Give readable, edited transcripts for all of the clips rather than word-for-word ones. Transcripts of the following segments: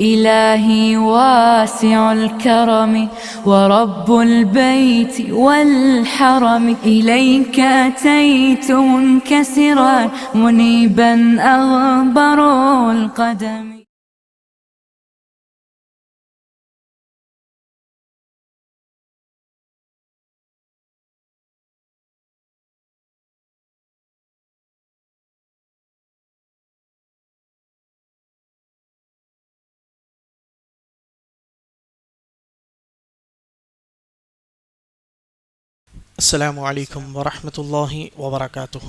إلهي واسع الكرم ورب البيت والحرم إليك أتيت منكسرا منيبا أغبر القدم. السلام علیکم ورحمۃ اللہ وبرکاتہ.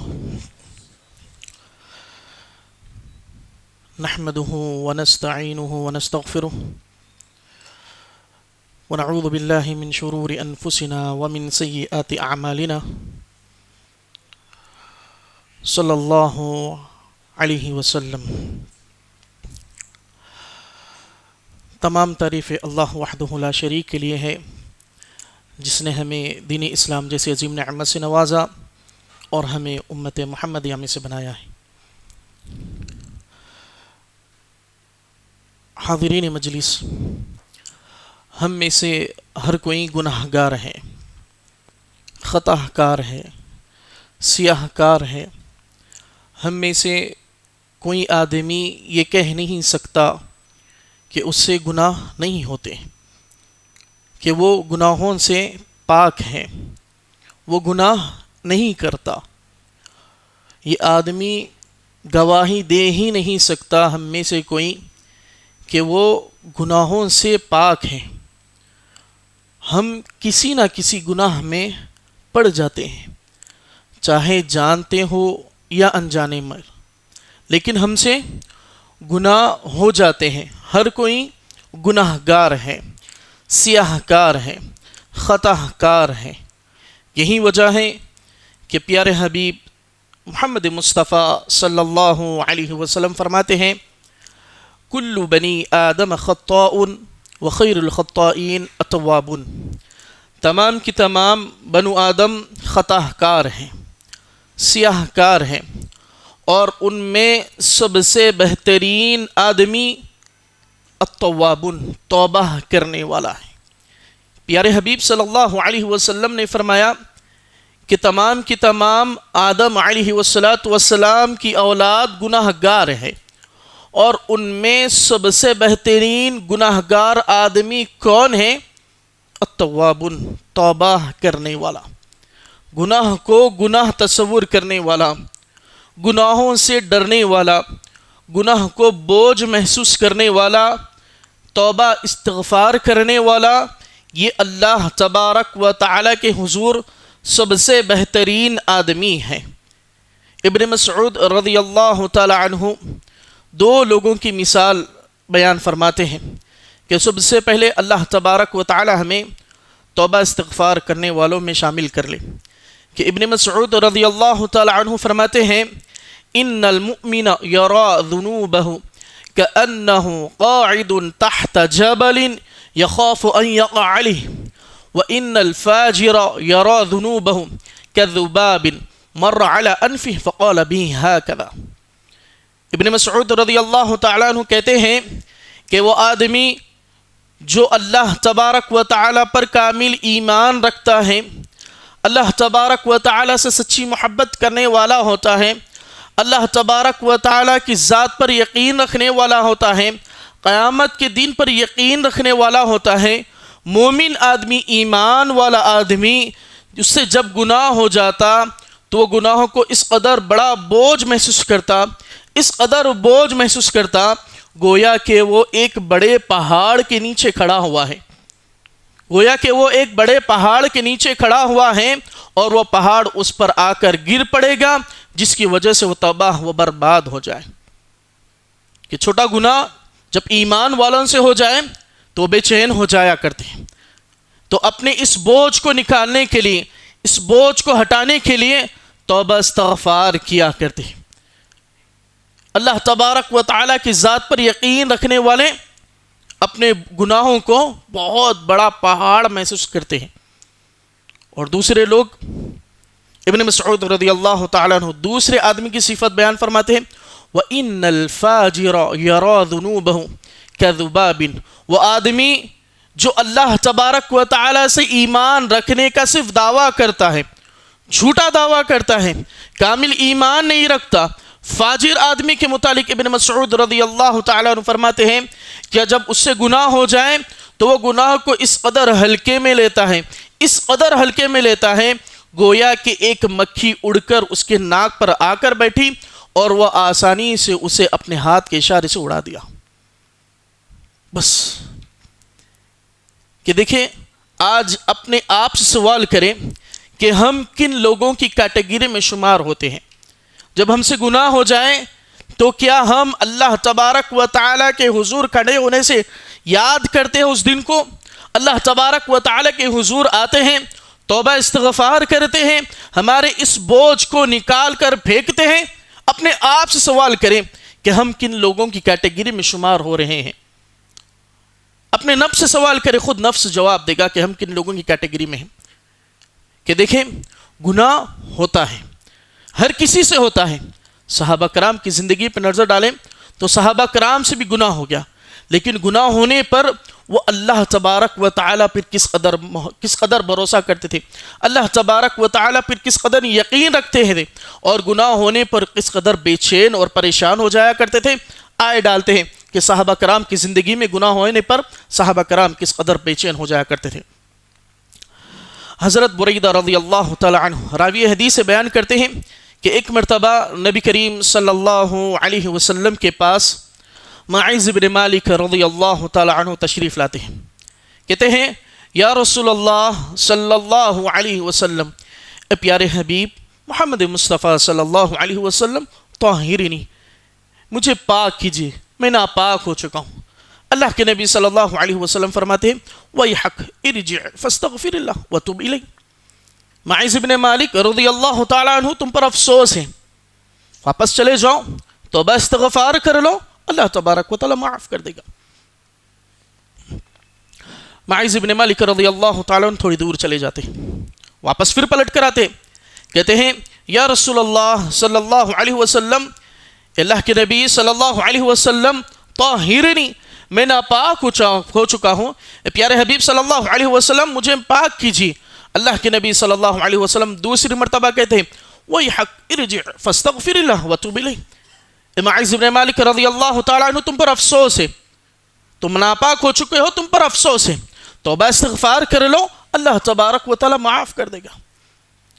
نحمده ونستعینه ونستغفره ونعوذ باللہ من شرور انفسنا ومن سیئات اعمالنا. صلی اللہ علیہ وسلم. تمام تعریف اللہ وحدہ لا شریک کے لیے ہے جس نے ہمیں دین اسلام جیسے عظیم نعمت سے نوازا اور ہمیں امت محمدیہ میں سے بنایا ہے. حاضرین مجلس، ہم میں سے ہر کوئی گناہ گار ہے، خطا کار ہے، سیاہ کار ہے. ہم میں سے کوئی آدمی یہ کہہ نہیں سکتا کہ اس سے گناہ نہیں ہوتے، کہ وہ گناہوں سے پاک ہے، وہ گناہ نہیں کرتا. یہ آدمی گواہی دے ہی نہیں سکتا ہم میں سے کوئی کہ وہ گناہوں سے پاک ہیں. ہم کسی نہ کسی گناہ میں پڑ جاتے ہیں، چاہے جانتے ہو یا انجانے میں، لیکن ہم سے گناہ ہو جاتے ہیں. ہر کوئی گناہ گار ہے، سیاہ کار ہے، خطا کار ہے. یہی وجہ ہے کہ پیارے حبیب محمد مصطفیٰ صلی اللہ علیہ وسلم فرماتے ہیں: کل بنی آدم خطاء وخیر الخطائین التوابون. تمام کی تمام بنو آدم خطا کار ہیں، سیاہ کار ہیں، اور ان میں سب سے بہترین آدمی التوابون، توبہ کرنے والا ہے. پیارے حبیب صلی اللہ علیہ وسلم نے فرمایا کہ تمام کی تمام آدم علیہ والسلام کی اولاد گناہ گار ہے، اور ان میں سب سے بہترین گناہ گار آدمی کون ہے؟ التوابون، توبہ کرنے والا، گناہ کو گناہ تصور کرنے والا، گناہوں سے ڈرنے والا، گناہ کو بوجھ محسوس کرنے والا، توبہ استغفار کرنے والا. یہ اللہ تبارک و تعالی کے حضور سب سے بہترین آدمی ہے. ابن مسعود رضی اللہ تعالی عنہ دو لوگوں کی مثال بیان فرماتے ہیں کہ سب سے پہلے اللہ تبارک و تعالی ہمیں توبہ استغفار کرنے والوں میں شامل کر لے. کہ ابن مسعود رضی اللہ تعالی عنہ فرماتے ہیں: ان المؤمن یرا ذنوبہ كأنه قاعد تحت جبل يخاف أن يقع عليه وإن الفاجر يرى ذنوبه كذباب مر على أنفه فقال به هكذا. ابن مسعود رضی اللہ تعالیٰ عنہ کہتے ہیں کہ وہ آدمی جو اللہ تبارک و تعالیٰ پر کامل ایمان رکھتا ہے، اللہ تبارک و تعالیٰ سے سچی محبت کرنے والا ہوتا ہے، اللہ تبارک و تعالیٰ کی ذات پر یقین رکھنے والا ہوتا ہے، قیامت کے دن پر یقین رکھنے والا ہوتا ہے، مومن آدمی، ایمان والا آدمی، اس سے جب گناہ ہو جاتا تو وہ گناہوں کو اس قدر بڑا بوجھ محسوس کرتا، اس قدر بوجھ محسوس کرتا گویا کہ وہ ایک بڑے پہاڑ کے نیچے کھڑا ہوا ہے، گویا کہ وہ ایک بڑے پہاڑ کے نیچے کھڑا ہوا ہے، اور وہ پہاڑ اس پر آ کر گر پڑے گا، جس کی وجہ سے وہ تباہ و برباد ہو جائے. کہ چھوٹا گناہ جب ایمان والوں سے ہو جائے تو بے چین ہو جایا کرتے ہیں. تو اپنے اس بوجھ کو نکالنے کے لیے، اس بوجھ کو ہٹانے کے لیے توبہ استغفار کیا کرتے ہیں. اللہ تبارک و تعالیٰ کی ذات پر یقین رکھنے والے اپنے گناہوں کو بہت بڑا پہاڑ محسوس کرتے ہیں. اور دوسرے لوگ، ابن مسعود رضی اللہ تعالیٰ عنہ دوسرے آدمی کی صفت بیان فرماتے ہیں: وَإِنَّ الْفَاجِرَ يَرَى ذُنُوبَهُ کذباب، وہ آدمی جو اللہ تبارک و تعالی سے ایمان رکھنے کا صرف دعویٰ کرتا ہے، جھوٹا دعویٰ کرتا ہے، کامل ایمان نہیں رکھتا، فاجر آدمی کے متعلق ابن مسعود رضی اللہ تعالیٰ عنہ فرماتے ہیں کہ جب اس سے گناہ ہو جائے تو وہ گناہ کو اس قدر ہلکے میں لیتا ہے، اس قدر ہلکے میں لیتا ہے گویا کہ ایک مکھی اڑ کر اس کے ناک پر آ کر بیٹھی اور وہ آسانی سے اسے اپنے ہاتھ کے اشارے سے اڑا دیا۔ بس کہ دیکھیں آج اپنے آپ سے سوال کریں کہ ہم کن لوگوں کی کیٹیگری میں شمار ہوتے ہیں۔ جب ہم سے گناہ ہو جائیں تو کیا ہم اللہ تبارک و تعالیٰ کے حضور کھڑے ہونے سے یاد کرتے ہیں اس دن کو؟ اللہ تبارک و تعالیٰ کے حضور آتے ہیں، توبہ استغفار کرتے ہیں، ہمارے اس بوجھ کو نکال کر پھینکتے ہیں؟ اپنے آپ سے سوال کریں کہ ہم کن لوگوں کی کیٹیگری میں شمار ہو رہے ہیں۔ اپنے نفس سے سوال کریں، خود نفس جواب دے گا کہ ہم کن لوگوں کی کیٹیگری میں ہیں۔ کہ دیکھیں گناہ ہوتا ہے، ہر کسی سے ہوتا ہے۔ صحابہ کرام کی زندگی پر نظر ڈالیں تو صحابہ کرام سے بھی گناہ ہو گیا، لیکن گناہ ہونے پر وہ اللہ تبارک و تعالیٰ پر کس قدر بھروسہ کرتے تھے، اللہ تبارک و تعالیٰ پر کس قدر یقین رکھتے تھے، اور گناہ ہونے پر کس قدر بے چین اور پریشان ہو جایا کرتے تھے۔ آئے ڈالتے ہیں کہ صحابہ کرام کی زندگی میں گناہ ہونے پر صحابہ کرام کس قدر بے چین ہو جایا کرتے تھے۔ حضرت بریدہ رضی اللہ تعالی عنہ راوی حدیث سے بیان کرتے ہیں کہ ایک مرتبہ نبی کریم صلی اللہ علیہ وسلم کے پاس معاذ بن مالک رضی اللہ تعالی عنہ تشریف لاتے ہیں۔ کہتے ہیں یا رسول اللہ صلی اللہ علیہ وسلم، اے پیارے حبیب محمد مصطفیٰ صلی اللہ علیہ وسلم، طاہرنی، مجھے پاک کیجئے، میں ناپاک ہو چکا ہوں۔ اللہ کے نبی صلی اللہ علیہ وسلم فرماتے ہیں وَيْحَكْ اِرْجِعْ فَاسْتَغْفِرِ اللَّهِ وَتُوبْ إِلَيْهِ، معاذ بن مالک رضی اللہ تعالیٰ عنہ تم پر افسوس ہے، واپس چلے جاؤ، توبہ استغفار کر لو، اللہ تبارک و تعالیٰ معاف کر دے گا۔ معاذ بن مالک رضی اللہ تعالیٰ عنہ تھوڑی دور چلے جاتے ہیں، واپس پھر پلٹ کر آتے، کہتے ہیں یا رسول اللہ صلی اللہ علیہ وسلم، اللہ کے نبی صلی اللہ علیہ وسلم، طاہرنی، میں ناپاک ہو چکا ہوں، پیارے حبیب صلی اللہ علیہ وسلم مجھے پاک کیجیے۔ اللہ کے نبی صلی اللہ علیہ وسلم دوسری مرتبہ کہتے ہیں وَيْحَكْ اِرْجِعْ فَاسْتَغْفِرِ اللَّهِ وَتُوبْ إِلَيْهِ، معاذ بن مالک رضی اللہ تعالیٰ عنہ تم پر افسوس ہے، تم ناپاک ہو چکے ہو، تم پر افسوس ہے، توبہ استغفار کر لو، اللہ تبارک و تعالیٰ معاف کر دے گا۔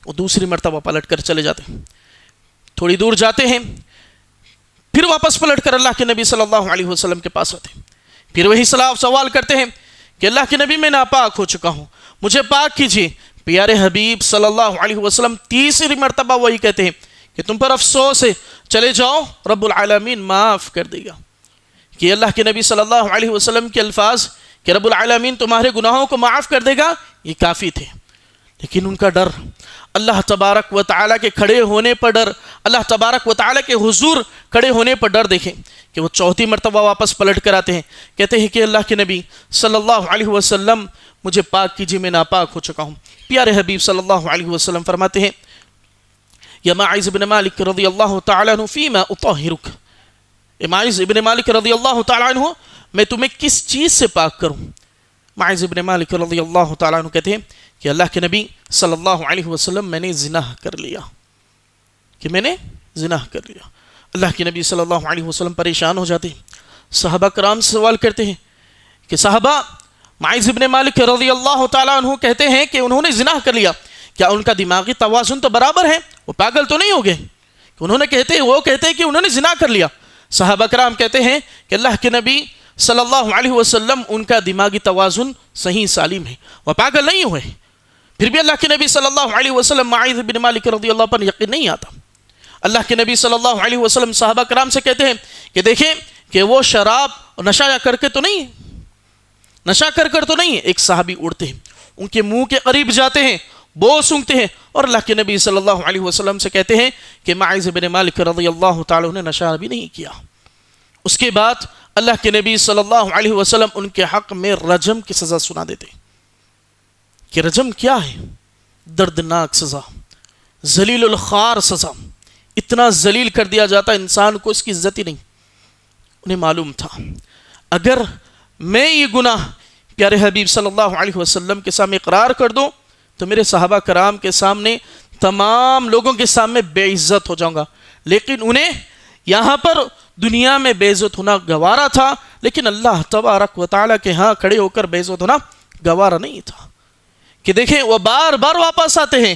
وہ دوسری مرتبہ پلٹ کر چلے جاتے ہیں، تھوڑی دور جاتے ہیں، پھر واپس پلٹ کر اللہ کے نبی صلی اللہ علیہ وسلم کے پاس آتے ہیں، پھر وہی سوال کرتے ہیں کہ اللہ کے نبی میں ناپاک ہو چکا ہوں، مجھے پاک کیجیے۔ پیارے حبیب صلی اللہ علیہ وسلم تیسری مرتبہ وہی کہتے ہیں کہ تم پر افسوس ہے، چلے جاؤ، رب العالمین معاف کر دے گا۔ کہ اللہ کے نبی صلی اللہ علیہ وسلم کے الفاظ کہ رب العالمین تمہارے گناہوں کو معاف کر دے گا، یہ کافی تھے، لیکن ان کا ڈر، اللہ تبارک و تعالیٰ کے کھڑے ہونے پر ڈر، اللہ تبارک و تعالیٰ کے حضور کھڑے ہونے پر ڈر دیکھیں کہ وہ چوتھی مرتبہ واپس پلٹ کر آتے ہیں، کہتے ہیں کہ اللہ کے نبی صلی اللہ علیہ وسلم مجھے پاک کیجیے، میں ناپاک ہو چکا ہوں۔ پیارے حبیب صلی اللہ علیہ وسلم فرماتے ہیں یا معاذ بن مالک رضی اللہ تعالیٰ عنہ فیما اطہرک، اے معاذ بن مالک رضی اللہ تعالیٰ عنہ میں تمہیں کس چیز سے پاک کروں؟ معاذ بن مالک رضی اللہ تعالیٰ عنہ کہتے ہیں کہ اللہ کے نبی صلی اللہ علیہ وسلم میں نے زنا کر لیا، کہ میں نے زنا کر لیا۔ اللہ کے نبی صلی اللہ علیہ وسلم پریشان ہو جاتے ہیں، صحابہ کرام سے سوال کرتے ہیں کہ صحابہ، معاذ بن مالک رضی اللہ تعالیٰ عنہ کہتے ہیں کہ انہوں نے زنا کر لیا، کیا ان کا دماغی توازن تو برابر ہے؟ وہ پاگل تو نہیں ہو گئے؟ وہ کہتے ہیں کہ انہوں نے زنا کر لیا۔ صحابہ کرام کہتے ہیں کہ اللہ کے نبی صلی اللہ علیہ وسلم ان کا دماغی توازن صحیح سالم ہے، وہ پاگل نہیں ہوئے۔ پھر بھی اللہ کے نبی صلی اللہ علیہ وسلم معاذ بن مالک رضی اللہ پر یقین نہیں آتا۔ اللہ کے نبی صلی اللہ علیہ وسلم صحابہ کرام سے کہتے ہیں کہ دیکھیں کہ وہ شراب اور نشہ کر کے تو نہیں ہے، نشہ کر تو نہیں ہے۔ ایک صحابی اڑتے ہیں، ان کے منہ کے قریب جاتے ہیں، بو سونگتے ہیں، اور اللہ کے نبی صلی اللہ علیہ وسلم سے کہتے ہیں کہ معاذ بن مالک رضی اللہ تعالیٰ نے نشہ بھی نہیں کیا۔ اس کے بعد اللہ کے نبی صلی اللہ علیہ وسلم ان کے حق میں رجم کی سزا سنا دیتے ہیں کہ رجم کیا ہے؟ دردناک سزا، ذلیل الخار سزا، اتنا ذلیل کر دیا جاتا انسان کو اس کی عزت ہی نہیں۔ انہیں معلوم تھا اگر میں یہ گناہ پیارے حبیب صلی اللہ علیہ وسلم کے سامنے اقرار کر دوں تو میرے صحابہ کرام کے سامنے تمام لوگوں کے سامنے بے عزت ہو جاؤں گا، لیکن انہیں یہاں پر دنیا میں بے عزت ہونا گوارا تھا، لیکن اللہ تبارک و تعالیٰ کے ہاں کھڑے ہو کر بے عزت ہونا گوارا نہیں تھا۔ کہ دیکھیں وہ بار بار واپس آتے ہیں،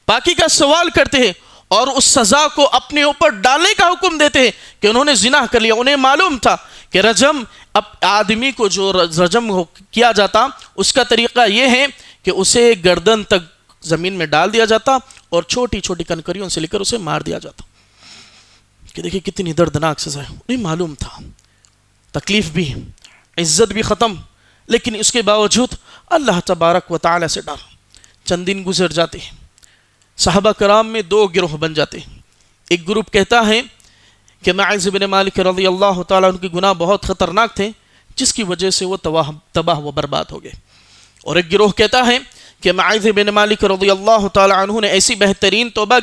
پاکی کا سوال کرتے ہیں اور اس سزا کو اپنے اوپر ڈالنے کا حکم دیتے ہیں کہ انہوں نے زنا کر لیا۔ انہیں معلوم تھا کہ رجم، اب آدمی کو جو رجم کیا جاتا اس کا طریقہ یہ ہے کہ اسے گردن تک زمین میں ڈال دیا جاتا اور چھوٹی چھوٹی کنکریوں سے لے کر اسے مار دیا جاتا۔ کہ دیکھیں کتنی دردناک سزا ہے، انہیں معلوم تھا، تکلیف بھی، عزت بھی ختم، لیکن اس کے باوجود اللہ تبارک و تعالی سے ڈر۔ چند دن گزر جاتے ہیں، صحابہ کرام میں دو گروہ بن جاتے ہیں۔ ایک گروپ کہتا ہے کہ معاذ بن مالک رضی اللہ تعالیٰ عنہ کے گناہ بہت خطرناک تھے جس کی وجہ سے وہ تباہ و برباد ہو گئے، اور ایک گروہ کہتا ہے کہ معاذ بن مالک رضی اللہ تعالیٰ عنہ نے ایسی بہترین توبہ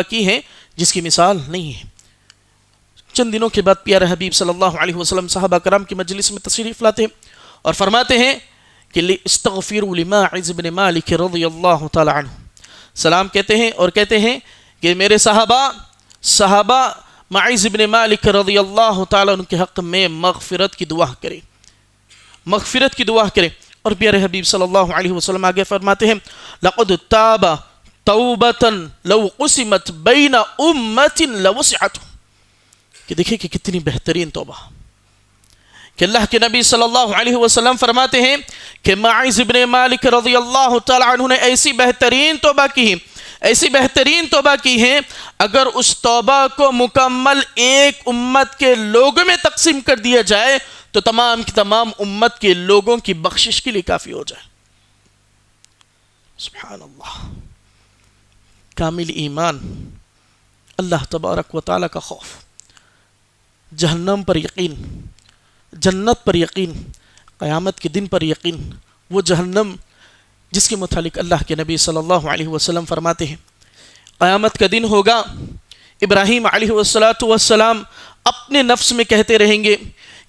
کی ہے جس کی مثال نہیں ہے۔ چند دنوں کے بعد پیارے حبیب صلی اللہ علیہ وسلم صحابہ کرام کی مجلس میں تشریف لاتے ہیں اور فرماتے ہیں کہ استغفروا لماعز بن مالک رضی اللہ تعالی عنہ، سلام کہتے ہیں اور کہتے ہیں کہ میرے صحابہ معاذ بن مالک رضی اللہ تعالی عنہ کے حق میں مغفرت کی دعا کریں۔ اور پیارے حبیب صلی اللہ علیہ وسلم آگے فرماتے ہیں لقد تاب توبۃ لو قسمت بین امۃ لوسعتہ، کہ دیکھیں کہ کتنی بہترین توبہ کہ اللہ کے نبی صلی اللہ علیہ وسلم فرماتے ہیں کہ معاذ بن مالک رضی اللہ تعالی عنہ نے ایسی بہترین توبہ کی ہے اگر اس توبہ کو مکمل ایک امت کے لوگوں میں تقسیم کر دیا جائے تو تمام کی تمام امت کے لوگوں کی بخشش کے لیے کافی ہو جائے۔ سبحان اللہ، کامل ایمان، اللہ تبارک و تعالیٰ کا خوف، جہنم پر یقین، جنت پر یقین، قیامت کے دن پر یقین۔ وہ جہنم جس کے متعلق اللہ کے نبی صلی اللہ علیہ وسلم فرماتے ہیں قیامت کا دن ہوگا، ابراہیم علیہ السلام اپنے نفس میں کہتے رہیں گے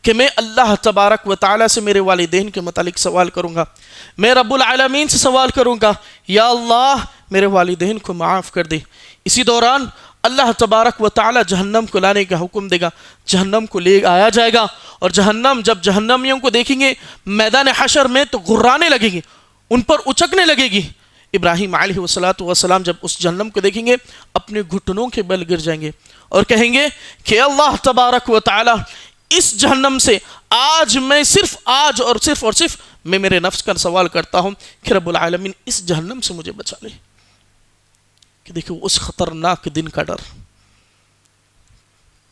کہ میں اللہ تبارک و تعالیٰ سے میرے والدین کے متعلق سوال کروں گا، میں رب العالمین سے سوال کروں گا یا اللہ میرے والدین کو معاف کر دے۔ اسی دوران اللہ تبارک و تعالیٰ جہنم کو لانے کا حکم دے گا، جہنم کو لے آیا جائے گا، اور جہنم جب جہنمیوں کو دیکھیں گے میدان حشر میں تو غرانے لگیں گے، ان پر اچکنے لگے گی۔ ابراہیم علیہ السلام جب اس جہنم کو دیکھیں گے اپنے گھٹنوں کے بل گر جائیں گے اور کہیں گے کہ اللہ تبارک و تعالیٰ اس جہنم سے آج میں میرے نفس کا سوال کرتا ہوں کہ رب العالمین اس جہنم سے مجھے بچا لے۔ کہ دیکھو اس خطرناک دن کا ڈر۔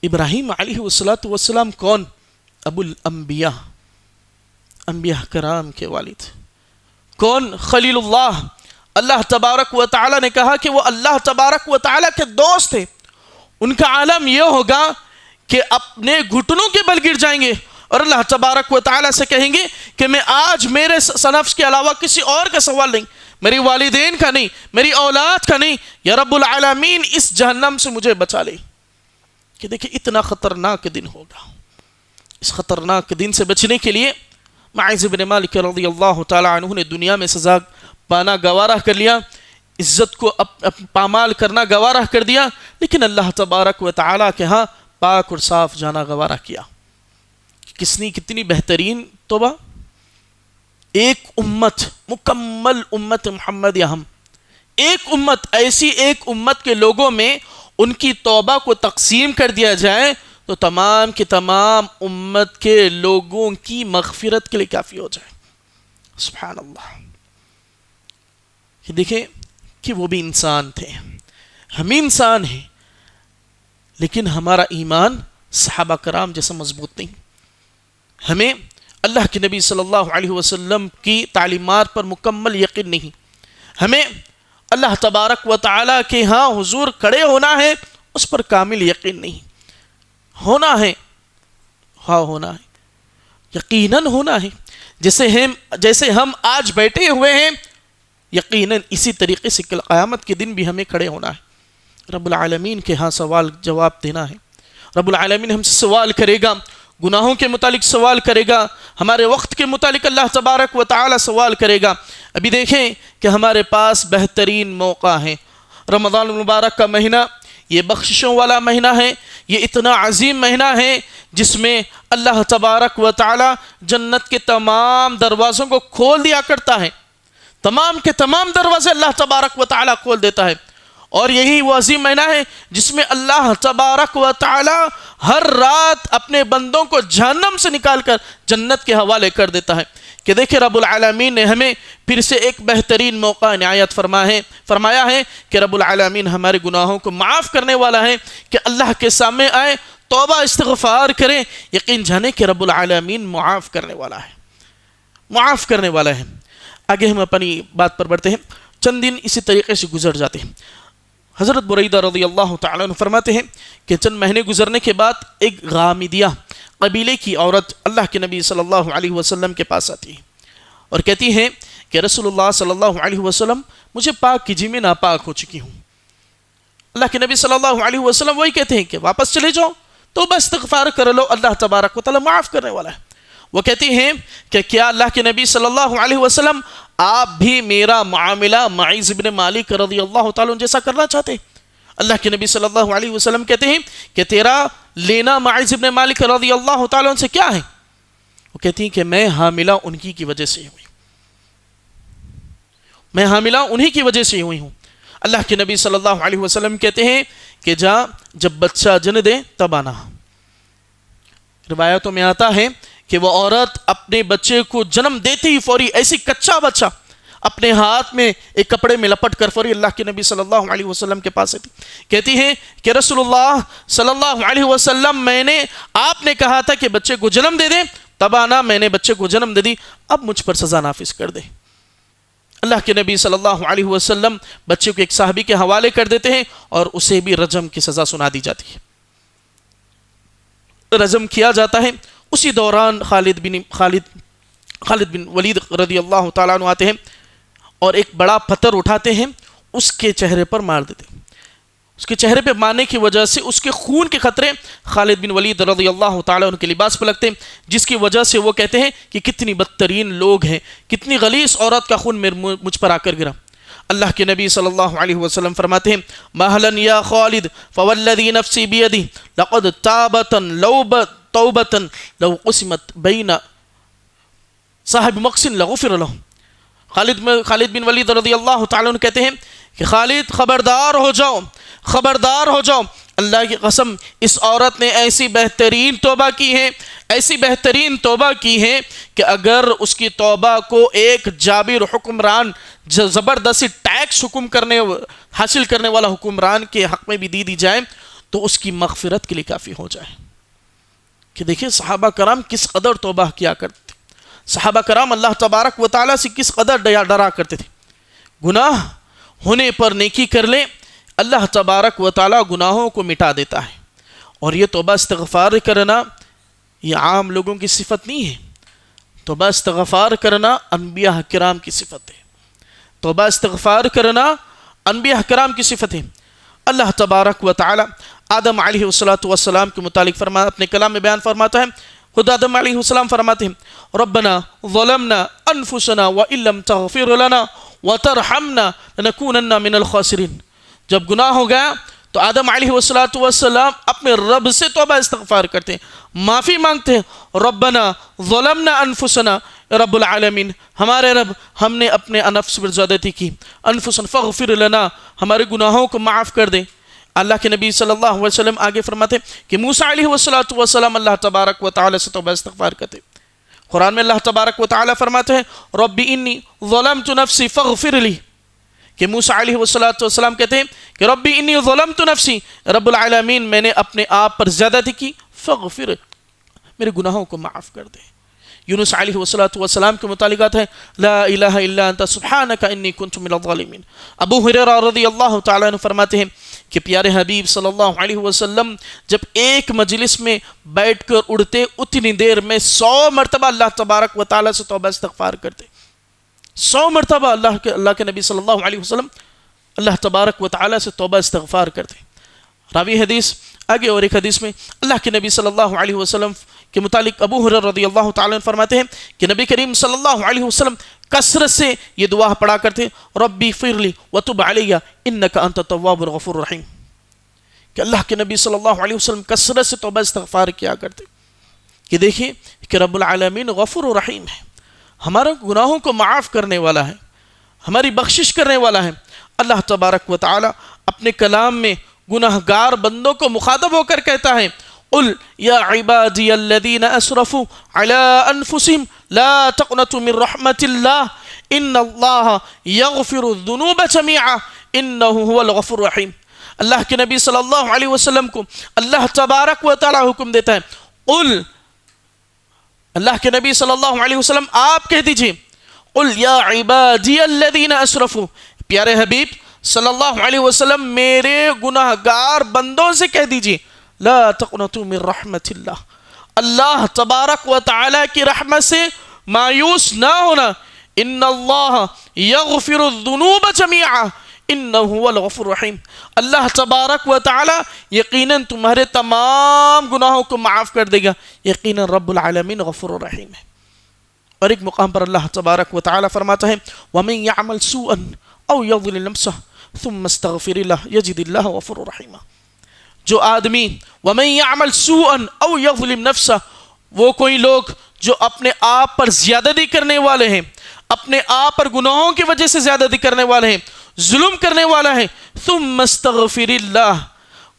ابراہیم علیہ السلام کون؟ ابو الانبیاء، انبیاء کرام کے والد۔ کون؟ خلیل اللہ۔ اللہ تبارک و تعالیٰ نے کہا کہ وہ اللہ تبارک و تعالیٰ کے دوست تھے۔ ان کا عالم یہ ہوگا کہ اپنے گھٹنوں کے بل گر جائیں گے اور اللہ تبارک و تعالیٰ سے کہیں گے کہ میں آج میرے نفس کے علاوہ کسی اور کا سوال نہیں، میری والدین کا نہیں، میری اولاد کا نہیں، یا رب العالمین اس جہنم سے مجھے بچا لے۔ کہ دیکھیں اتنا خطرناک دن ہوگا۔ اس خطرناک دن سے بچنے کے لیے معاذ بن مالک رضی اللہ تعالی عنہ نے دنیا میں سزا پانا گوارہ کر لیا، عزت کو پامال کرنا گوارہ کر دیا، لیکن اللہ تبارک و تعالیٰ کے ہاں پاک اور صاف جانا گوارہ کیا۔ کتنی بہترین توبہ! ایک امت، مکمل امت محمد، ہم ایک امت، ایسی ایک امت کے لوگوں میں ان کی توبہ کو تقسیم کر دیا جائے تو تمام کی تمام امت کے لوگوں کی مغفرت کے لیے کافی ہو جائے۔ سبحان اللہ۔ دیکھیں کہ وہ بھی انسان تھے، ہم انسان ہیں، لیکن ہمارا ایمان صحابہ کرام جیسا مضبوط نہیں۔ ہمیں اللہ کے نبی صلی اللہ علیہ وسلم کی تعلیمات پر مکمل یقین نہیں، ہمیں اللہ تبارک و تعالیٰ کے ہاں حضور کھڑے ہونا ہے اس پر کامل یقین نہیں۔ ہونا ہے، یقیناً ہونا ہے، جیسے ہم آج بیٹھے ہوئے ہیں، یقیناً اسی طریقے سے کل قیامت کے دن بھی ہمیں کھڑے ہونا ہے، رب العالمین کے ہاں سوال جواب دینا ہے۔ رب العالمین ہم سے سوال کرے گا، گناہوں کے متعلق سوال کرے گا، ہمارے وقت کے متعلق اللہ تبارک و تعالی سوال کرے گا۔ ابھی دیکھیں کہ ہمارے پاس بہترین موقع ہے، رمضان المبارک کا مہینہ، یہ بخششوں والا مہینہ ہے، یہ اتنا عظیم مہینہ ہے جس میں اللہ تبارک و تعالی جنت کے تمام دروازوں کو کھول دیا کرتا ہے، تمام کے تمام دروازے اللہ تبارک و تعالی کھول دیتا ہے۔ اور یہی وہ عظیم مہینہ ہے جس میں اللہ تبارک و تعالی ہر رات اپنے بندوں کو جہنم سے نکال کر جنت کے حوالے کر دیتا ہے۔ کہ دیکھیں رب العالمین نے ہمیں پھر سے ایک بہترین موقع عنایت فرمایا ہے کہ رب العالمین ہمارے گناہوں کو معاف کرنے والا ہے، کہ اللہ کے سامنے آئے، توبہ استغفار کریں، یقین جانے کہ رب العالمین معاف کرنے والا ہے۔ آگے ہم اپنی بات پر بڑھتے ہیں۔ چند دن اسی طریقے سے گزر جاتے ہیں۔ حضرت بریدہ رضی اللہ تعالیٰ عنہ فرماتے ہیں کہ چند مہینے گزرنے کے بعد ایک غامدیہ قبیلے کی عورت اللہ کے نبی صلی اللہ علیہ وسلم کے پاس آتی ہے اور کہتی ہے کہ رسول اللہ صلی اللہ علیہ وسلم مجھے پاک کیجیے، میں ناپاک ہو چکی ہوں۔ اللہ کے نبی صلی اللہ علیہ وسلم وہی کہتے ہیں کہ واپس چلے جاؤ، توبہ استغفار کر لو، اللہ تبارک و تعالی معاف کرنے والا ہے۔ وہ کہتی ہیں کہ کیا اللہ کے نبی صلی اللہ علیہ وسلم آپ بھی میرا معاملہ معیذ بن مالک رضی اللہ تعالیٰ جیسا کرنا چاہتے ہیں؟ اللہ کے نبی صلی اللہ علیہ وسلم کہتے ہیں کہ تیرا لینا معیذ بن مالک رضی اللہ تعالیٰ سے کیا ہے؟ وہ کہتی ہیں کہ میں حاملہ انہی کی وجہ سے ہوئی ہوں۔ اللہ کے نبی صلی اللہ علیہ وسلم کہتے ہیں کہ جب بچہ جن دے تب آنا۔ روایتوں میں آتا ہے کہ وہ عورت اپنے بچے کو جنم دیتے ہی فوری ایسی کچا بچہ اپنے ہاتھ میں ایک کپڑے میں لپٹ کر فوری اللہ کے نبی صلی اللہ علیہ وسلم کے پاس آتی، کہتی ہے کہ رسول اللہ صلی اللہ علیہ وسلم آپ نے کہا تھا کہ بچے کو جنم دے دیں، تب آنا، میں نے بچے کو جنم دے دی، اب مجھ پر سزا نافذ کر دے۔ اللہ کے نبی صلی اللہ علیہ وسلم بچے کو ایک صحابی کے حوالے کر دیتے ہیں اور اسے بھی رجم کی سزا سنا دی جاتی ہے، رجم کیا جاتا ہے۔ اسی دوران خالد بن ولید رضی اللہ تعالیٰ عنہ آتے ہیں اور ایک بڑا پتھر اٹھاتے ہیں، اس کے چہرے پر مار دیتے ہیں۔ اس کے چہرے پہ مارنے کی وجہ سے اس کے خون کے قطرے خالد بن ولید رضی اللہ تعالیٰ عنہ کے لباس پہ لگتے ہیں، جس کی وجہ سے وہ کہتے ہیں کہ کتنی بدترین لوگ ہیں، کتنی غلیظ عورت کا خون مجھ پر آ کر گرا۔ اللہ کے نبی صلی اللہ علیہ وسلم فرماتے ہیں مہلا یا خالد فوالذی نفسی بیدی لقد توبتا لو قسمت بین صاحب مقسن لغفر لهم۔ خالد بن ولید رضی اللہ تعالیٰ عنہ کہتے ہیں کہ خالد خبردار ہو جاؤ، اللہ کی قسم اس عورت نے ایسی بہترین توبہ کی ہے کہ اگر اس کی توبہ کو ایک جابر حکمران، زبردستی ٹیکس حاصل کرنے والا حکمران کے حق میں بھی دی جائے تو اس کی مغفرت کے لیے کافی ہو جائے۔ کہ دیکھیں صحابہ کرام کس قدر توبہ کیا کرتے تھے، صحابہ کرام اللہ تبارک و تعالیٰ سے کس قدر ڈرا کرتے تھے۔ گناہ ہونے پر نیکی کر لیں، اللہ تبارک و تعالیٰ گناہوں کو مٹا دیتا ہے۔ اور یہ توبہ استغفار کرنا یہ عام لوگوں کی صفت نہیں ہے، توبہ استغفار کرنا انبیاء کرام کی صفت ہے، توبہ استغفار کرنا انبیاء کرام کی صفت ہے۔ اللہ تبارک و تعالیٰ آدم علیہ السلام کے متعلق اپنے کلام میں بیان فرماتا ہے، خود آدم علیہ السلام فرماتے ہیں ربنا ظلمنا انفسنا وان لم تغفر لنا وترحمنا لنكونن من الخاسرین۔ جب گناہ ہو گیا تو آدم علیہ السلام اپنے رب سے توبہ استغفار کرتے ہیں، معافی مانگتے ہیں، ربنا ظلمنا انفسنا، رب العالمین ہمارے رب ہم نے اپنے نفس پر زیادتی کی، انفسنا فاغفر لنا ہمارے گناہوں کو معاف کر دے۔ اللہ کے نبی صلی اللہ علیہ وسلم آگے فرماتے کہ موسیٰ علیہ السلام اللہ تبارک و تعالی سے توبہ استغفار کرتے۔ قرآن میں اللہ تبارک و تعالی فرماتے ہیں رب انی ظلمت نفسی فاغفر لی، کہ موسیٰ علیہ السلام کہتے ہیں کہ رب انی ظلمت نفسی، رب العالمین میں نے اپنے آپ پر زیادتی کی، فاغفر میرے گناہوں کو معاف کر دے۔ یونس علیہ السلام کے متعلق آتا ہے لا الہ الا انت سبحانک انی کنت من الظالمین۔ ابو ہریرہ رضی اللہ تعالیٰ عنہ فرماتے ہیں کہ پیارے حبیب صلی اللہ علیہ وسلم جب ایک مجلس میں بیٹھ کر اڑتے اتنی دیر میں 100 مرتبہ اللہ تبارک و تعالیٰ سے توبہ استغفار کرتے، 100 مرتبہ اللہ کے نبی صلی اللہ علیہ وسلم اللہ تبارک و تعالیٰ سے توبہ استغفار کرتے۔ راوی حدیث آگے اور ایک حدیث میں اللہ کے نبی صلی اللہ علیہ وسلم کے متعلق ابو ہریرہ رضی اللہ تعالیٰ عنہ فرماتے ہیں کہ نبی کریم صلی اللہ علیہ وسلم کثرت سے یہ دعا پڑھا کرتے، ربی اغفر لی وتب علی انک انت التواب الغفور الرحیم، کہ اللہ کے نبی صلی اللہ علیہ وسلم کثرت سے توبہ استغفار کیا کرتے کہ دیکھیں کہ رب العالمین غفور و رحیم ہے، ہمارے گناہوں کو معاف کرنے والا ہے، ہماری بخشش کرنے والا ہے۔ اللہ تبارک و تعالی اپنے کلام میں گناہگار بندوں کو مخاطب ہو کر کہتا ہے، قل یا عبادی الذین اسرفوا علی انفسہم لا تقنطوا من رحمت اللہ ان اللہ یغفر الذنوب جميعا انہ هو الغفور الرحیم۔ اللہ کے نبی صلی اللہ علیہ وسلم کو اللہ تبارک و تعالی حکم دیتا ہے، قل، اللہ کے نبی صلی اللہ علیہ وسلم آپ کہہ دیجئے، قل یا عبادی الذین اسرفوا، پیارے حبیب صلی اللہ علیہ وسلم میرے گناہگار بندوں سے کہہ دیجئے، لا تقنطوا من رحمت اللہ، اللہ تبارک و تعالی کی رحمت سے مایوس نہ ہونا، ان اللہ یغفر الذنوب جميعا انہ هو الغفور الرحیم، اللہ تبارک و تعالی یقیناً تمہارے تمام گناہوں کو معاف کر دے گا، یقیناً رب العالمین غفور الرحیم ہے۔ اور ایک مقام پر اللہ تبارک و تعالی فرماتا ہے، وَمَن يَعْمَلْ سُوءًا أَوْ يَظْلِمْ نَفْسَهُ ثُمَّ اسْتَغْفِرِ اللَّهَ يَجِدِ اللَّهَ غَفُورًا رَحِيمًا، جو آدمی وَمَن يَعْمَلْ سُوءًا أَوْ يَظْلِمْ نَفْسَهُ، وہ کوئی لوگ جو اپنے آپ پر زیادتی کرنے والے ہیں، اپنے آپ پر گناہوں کی وجہ سے زیادتی کرنے والے ہیں، ظلم کرنے والا ہے، ثم استغفر اللہ،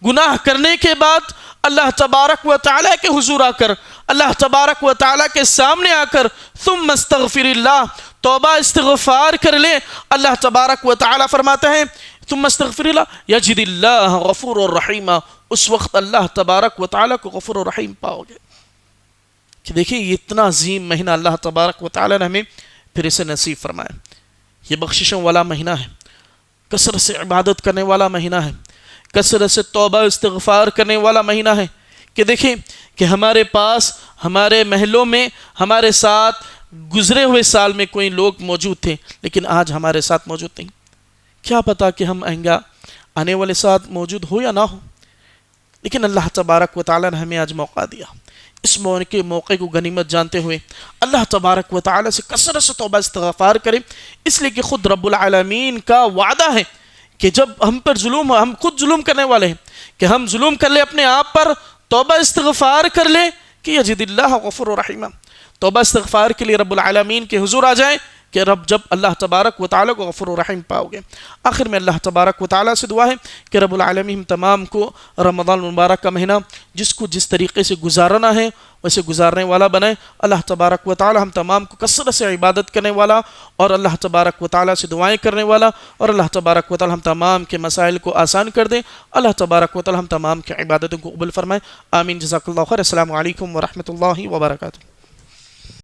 گناہ کرنے کے بعد اللہ تبارک و تعالیٰ کے حضور آ کر، اللہ تبارک و تعالیٰ کے سامنے آ کر ثم استغفر اللہ، توبہ استغفار کر لے، اللہ تبارک و تعالیٰ فرماتا ہے ثم استغفر اللہ یجد اللہ غفور الرحیم، اس وقت اللہ تبارک و تعالیٰ کو غفور الرحیم پاؤ گے۔ کہ دیکھیں یہ اتنا عظیم مہینہ اللہ تبارک و تعالیٰ نے ہمیں پھر اسے نصیب فرمایا، یہ بخششوں والا مہینہ ہے، کثرت سے عبادت کرنے والا مہینہ ہے، کثرت سے توبہ استغفار کرنے والا مہینہ ہے۔ کہ دیکھیں کہ ہمارے پاس، ہمارے محلوں میں، ہمارے ساتھ گزرے ہوئے سال میں کوئی لوگ موجود تھے لیکن آج ہمارے ساتھ موجود نہیں، کیا پتا کہ ہم آنے والے ساتھ موجود ہو یا نہ ہو، لیکن اللہ تبارک و تعالیٰ نے ہمیں آج موقع دیا۔ اس موقع کو غنیمت جانتے ہوئے اللہ تبارک و تعالیٰ سے کثرت سے توبہ استغفار کریں، اس لیے کہ خود رب العالمین کا وعدہ ہے کہ جب ہم پر ظلم، ہم خود ظلم کرنے والے ہیں، کہ ہم ظلم کر لیں اپنے آپ پر، توبہ استغفار کر لیں کہ یجد اللہ غفور الرحیم، توبہ استغفار کے لیے رب العالمین کے حضور آ جائیں کہ رب جب اللہ تبارک و تعالیٰ کو غفور الرحیم پاؤ گے۔ آخر میں اللہ تبارک و تعالیٰ سے دعا ہے کہ رب العالمین تمام کو رمضان المبارک کا مہینہ جس کو جس طریقے سے گزارنا ہے ویسے گزارنے والا بنائے۔ اللہ تبارک و تعالیٰ ہم تمام کو کثرت سے عبادت کرنے والا اور اللہ تبارک و تعالیٰ سے دعائیں کرنے والا، اور اللہ تبارک و تعالیٰ ہم تمام کے مسائل کو آسان کر دے۔ اللہ تبارک و تعالیٰ ہم تمام کی عبادتوں کو قبول فرمائے، آمین۔ جزاک اللہ خیر۔ السلام علیکم ورحمۃ اللہ وبرکاتہ۔